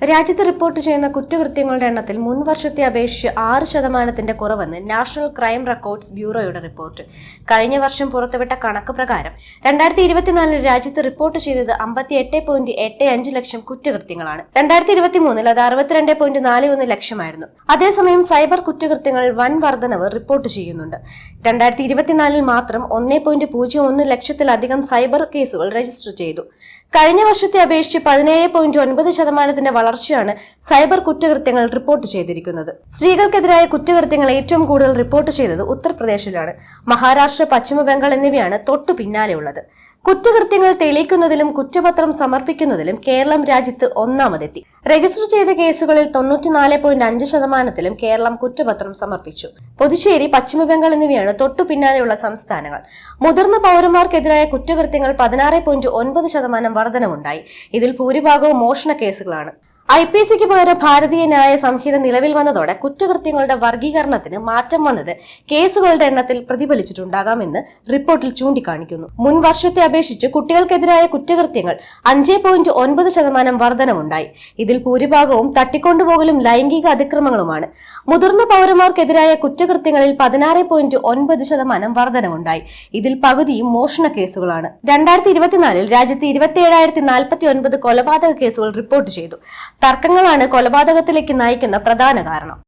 രാജ്യത്ത് റിപ്പോർട്ട് ചെയ്യുന്ന കുറ്റകൃത്യങ്ങളുടെ എണ്ണത്തിൽ മുൻ വർഷത്തെ അപേക്ഷിച്ച് 6% കുറവെന്ന് നാഷണൽ ക്രൈം റെക്കോർഡ്സ് ബ്യൂറോയുടെ റിപ്പോർട്ട്. കഴിഞ്ഞ വർഷം പുറത്തുവിട്ട കണക്ക് പ്രകാരം 2024 രാജ്യത്ത് റിപ്പോർട്ട് ചെയ്തത് 58.85 ലക്ഷം കുറ്റകൃത്യങ്ങളാണ്. 2023 അത് 62.41 ലക്ഷമായിരുന്നു. അതേസമയം സൈബർ കുറ്റകൃത്യങ്ങൾ വൻ വർധനവ് റിപ്പോർട്ട് ചെയ്യുന്നുണ്ട്. 2024 മാത്രം 1.01 ലക്ഷത്തിലധികം സൈബർ കേസുകൾ രജിസ്റ്റർ ചെയ്തു. കഴിഞ്ഞ വർഷത്തെ അപേക്ഷിച്ച് 17.9% വളർച്ചയാണ് സൈബർ കുറ്റകൃത്യങ്ങൾ റിപ്പോർട്ട് ചെയ്തിരിക്കുന്നത്. സ്ത്രീകൾക്കെതിരായ കുറ്റകൃത്യങ്ങൾ ഏറ്റവും കൂടുതൽ റിപ്പോർട്ട് ചെയ്തത് ഉത്തർപ്രദേശിലാണ്. മഹാരാഷ്ട്ര, പശ്ചിമ ബംഗാൾ എന്നിവയാണ് തൊട്ടു പിന്നാലെയുള്ളത്. കുറ്റകൃത്യങ്ങൾ തെളിയിക്കുന്നതിലും കുറ്റപത്രം സമർപ്പിക്കുന്നതിലും കേരളം രാജ്യത്ത് ഒന്നാമതെത്തി. രജിസ്റ്റർ ചെയ്ത കേസുകളിൽ 94.5%-ലും കേരളം കുറ്റപത്രം സമർപ്പിച്ചു. പുതുച്ചേരി, പശ്ചിമ ബംഗാൾ എന്നിവയാണ് തൊട്ടു പിന്നാലെയുള്ള സംസ്ഥാനങ്ങൾ. മുതിർന്ന പൗരന്മാർക്കെതിരായ കുറ്റകൃത്യങ്ങൾ 16.9% വർധനവുണ്ടായി. ഇതിൽ ഭൂരിഭാഗവും മോഷണ കേസുകളാണ്. IPCക്ക് പകരം ഭാരതീയ ന്യായ സംഹിത നിലവിൽ വന്നതോടെ കുറ്റകൃത്യങ്ങളുടെ വർഗീകരണത്തിന് മാറ്റം വന്നത് കേസുകളുടെ എണ്ണത്തിൽ പ്രതിഫലിച്ചിട്ടുണ്ടാകാമെന്ന് റിപ്പോർട്ടിൽ ചൂണ്ടിക്കാണിക്കുന്നു. മുൻ വർഷത്തെ അപേക്ഷിച്ച് കുട്ടികൾക്കെതിരായ കുറ്റകൃത്യങ്ങൾ 5.9% വർധനവുണ്ടായി. ഇതിൽ ഭൂരിഭാഗവും തട്ടിക്കൊണ്ടുപോകലും ലൈംഗിക അതിക്രമങ്ങളുമാണ്. മുതിർന്ന പൗരന്മാർക്കെതിരായ കുറ്റകൃത്യങ്ങളിൽ 16.9% വർധനവുണ്ടായി. ഇതിൽ പകുതിയും മോഷണ കേസുകളാണ്. 2024 രാജ്യത്ത് 27,049 കൊലപാതക കേസുകൾ റിപ്പോർട്ട് ചെയ്തു. തർക്കങ്ങളാണ് കൊലപാതകത്തിലേക്ക് നയിക്കുന്ന പ്രധാന കാരണം.